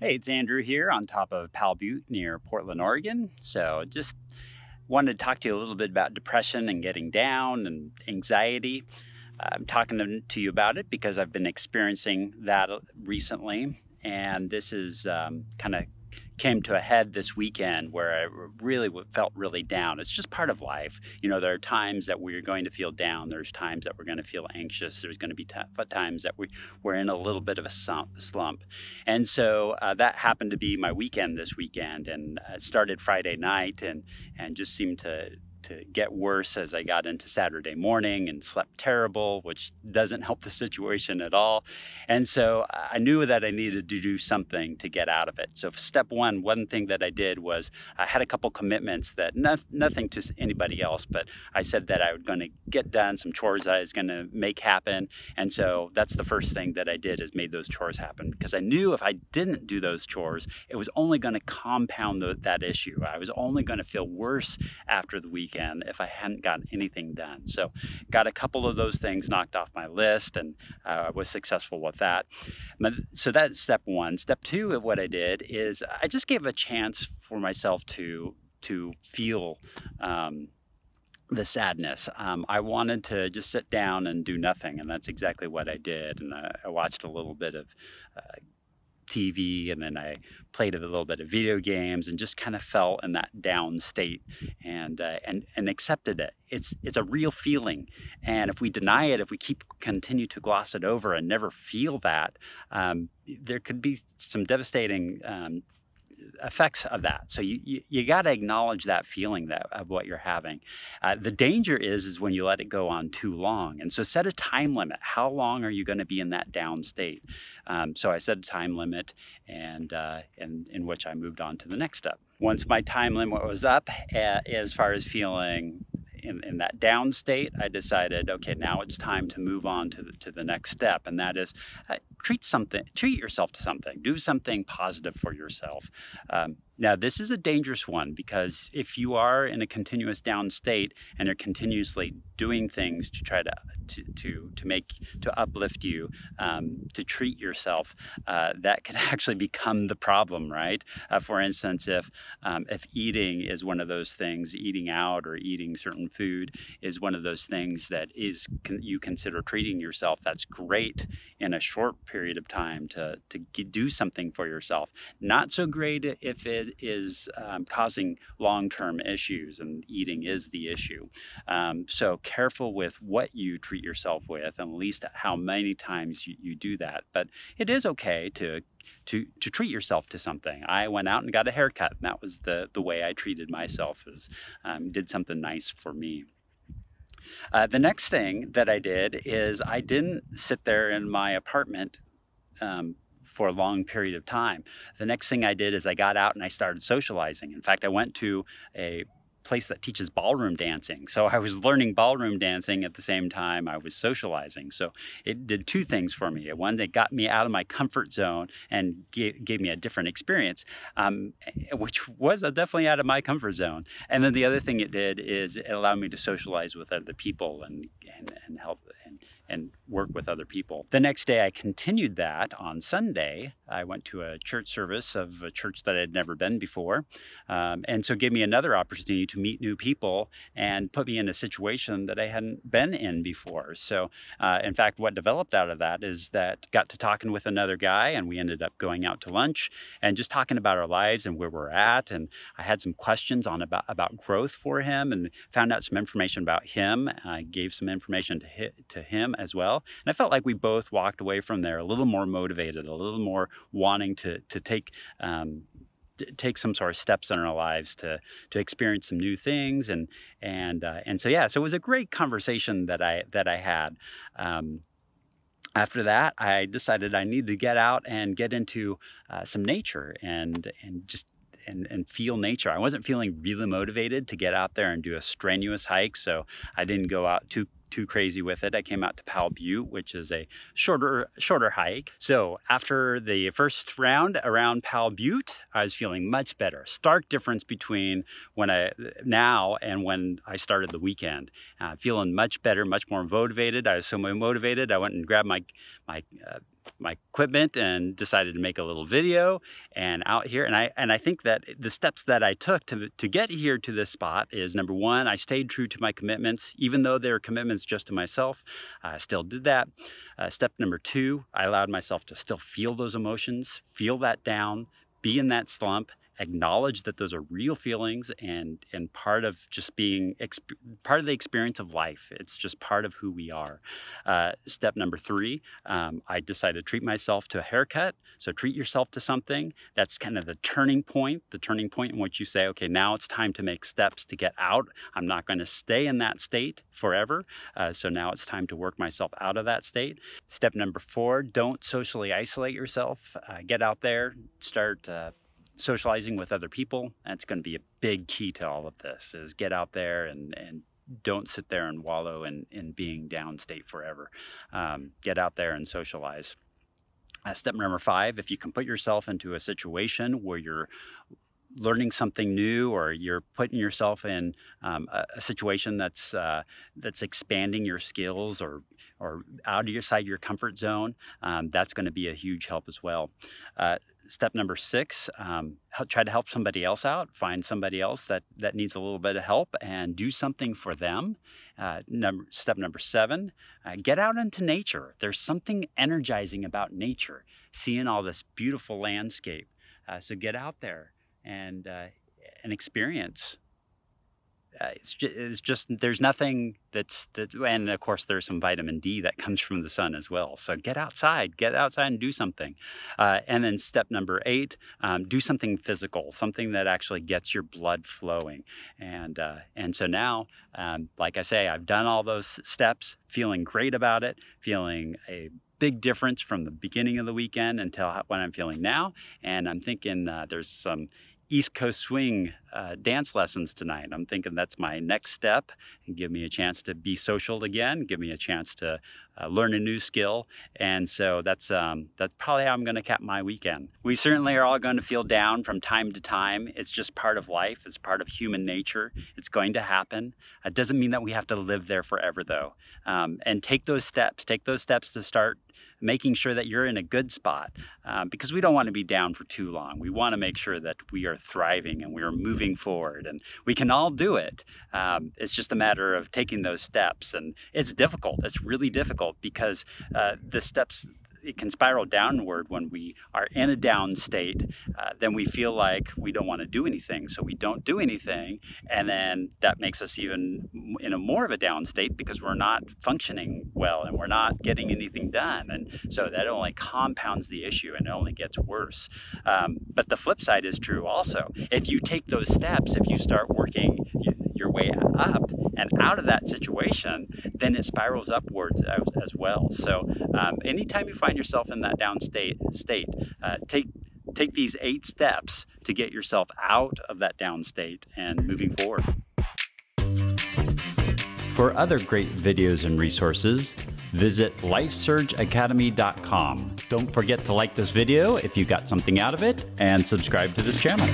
Hey, it's Andrew here on top of Powell Butte near Portland, Oregon. So just wanted to talk to you a little bit about depression and getting down and anxiety. I'm talking to you about it because I've been experiencing that recently. And this is kind of came to a head this weekend where I really felt really down. It's just part of life. You know, there are times that we're going to feel down. There's times that we're going to feel anxious. There's going to be times that we're in a little bit of a slump. And so that happened to be my weekend this weekend. And it started Friday night and just seemed to get worse as I got into Saturday morning and slept terrible, which doesn't help the situation at all. And so I knew that I needed to do something to get out of it. So step one thing that I did was I had a couple commitments that nothing to anybody else, but I said that I was going to get done some chores that I was going to make happen. And so that's the first thing that I did, is made those chores happen, because I knew if I didn't do those chores, it was only going to compound that issue. I was only going to feel worse after the weekend if I hadn't gotten anything done. So got a couple of those things knocked off my list, and was successful with that. So that's step one. Step two of what I did is I just gave a chance for myself to feel the sadness. I wanted to just sit down and do nothing, and that's exactly what I did. And I watched a little bit of TV, and then I played a little bit of video games, and just kind of fell in that down state, and accepted it. It's a real feeling, and if we deny it, if we continue to gloss it over and never feel that, there could be some devastating effects of that. So you got to acknowledge that feeling of what you're having. The danger is when you let it go on too long. And so set a time limit. How long are you going to be in that down state? So I set a time limit, and in which I moved on to the next step. Once my time limit was up, as far as feeling in that down state, I decided, okay, now it's time to move on to the next step, and that is treat yourself to something. Do something positive for yourself. Now, this is a dangerous one, because if you are in a continuous down state and are continuously doing things to try to uplift you, to treat yourself, that can actually become the problem, right? For instance, if eating is one of those things, eating out or eating certain food is one of those things that you consider treating yourself, that's great in a short period of time to do something for yourself. Not so great if it is causing long-term issues, and eating is the issue. So careful with what you treat yourself with, and at least how many times you do that. But it is okay to treat yourself to something. I went out and got a haircut, and that was the way I treated myself, is did something nice for me. The next thing that I did is I didn't sit there in my apartment for a long period of time. The next thing I did is I got out and I started socializing. In fact, I went to a place that teaches ballroom dancing. So I was learning ballroom dancing at the same time I was socializing. So it did two things for me. One, it got me out of my comfort zone and gave me a different experience, which was definitely out of my comfort zone. And then the other thing it did is it allowed me to socialize with other people and help and work with other people. The next day I continued that. On Sunday, I went to a church service of a church that I had never been before. And so it gave me another opportunity to meet new people and put me in a situation that I hadn't been in before. So in fact, what developed out of that is that got to talking with another guy, and we ended up going out to lunch and just talking about our lives and where we're at. And I had some questions about growth for him, and found out some information about him. I gave some information to him as well. And I felt like we both walked away from there a little more motivated, a little more wanting to take some sort of steps in our lives to experience some new things. And so it was a great conversation that I had. After that, I decided I needed to get out and get into some nature and feel nature. I wasn't feeling really motivated to get out there and do a strenuous hike, so I didn't go out too crazy with it. I came out to Powell Butte, which is a shorter hike. So after the first round around Powell Butte, I was feeling much better. Stark difference between now and when I started the weekend. Feeling much better, much more motivated. I was so motivated, I went and grabbed my my equipment and decided to make a little video and out here. And I think that the steps that I took to get here to this spot is, number one, I stayed true to my commitments, even though they were commitments just to myself. I still did that. Step number two, I allowed myself to still feel those emotions, feel that down, be in that slump, acknowledge that those are real feelings and part of just being part of the experience of life. It's just part of who we are. Step number three, I decided to treat myself to a haircut. So treat yourself to something. That's kind of the turning point in which you say, okay, now it's time to make steps to get out. I'm not going to stay in that state forever. So now it's time to work myself out of that state. Step number four, don't socially isolate yourself. Get out there, start socializing with other people. That's going to be a big key to all of this, is get out there and don't sit there and wallow in being downstate forever. Get out there and socialize. Step number five, if you can put yourself into a situation where you're learning something new, or you're putting yourself in a situation that's expanding your skills or out of your comfort zone, that's going to be a huge help as well. Step number six, try to help somebody else out. Find somebody else that needs a little bit of help and do something for them. Step number seven, get out into nature. There's something energizing about nature, seeing all this beautiful landscape. So get out there and experience. It's just there's nothing and of course there's some vitamin D that comes from the sun as well. So get outside and do something. And then step number eight, do something physical, something that actually gets your blood flowing. And so now, like I say, I've done all those steps, feeling great about it, feeling a big difference from the beginning of the weekend until what I'm feeling now. And I'm thinking there's some East Coast swing dance lessons tonight. I'm thinking that's my next step, and give me a chance to be social again, give me a chance to learn a new skill. And so that's probably how I'm going to cap my weekend. We certainly are all going to feel down from time to time. It's just part of life. It's part of human nature. It's going to happen. It doesn't mean that we have to live there forever, though. And take those steps to start making sure that you're in a good spot, because we don't want to be down for too long. We want to make sure that we are thriving and we are moving forward, and we can all do it. It's just a matter of taking those steps, and it's difficult. It's really difficult because the steps, it can spiral downward when we are in a down state. Then we feel like we don't want to do anything, so we don't do anything, and then that makes us even in a more of a down state because we're not functioning well and we're not getting anything done. And so that only compounds the issue and it only gets worse. But the flip side is true also. If you take those steps, if you start working your way up and out of that situation, then it spirals upwards as well. So anytime you find yourself in that down state, take these 8 steps to get yourself out of that down state and moving forward. For other great videos and resources, visit lifesurgeacademy.com. Don't forget to like this video if you got something out of it, and subscribe to this channel.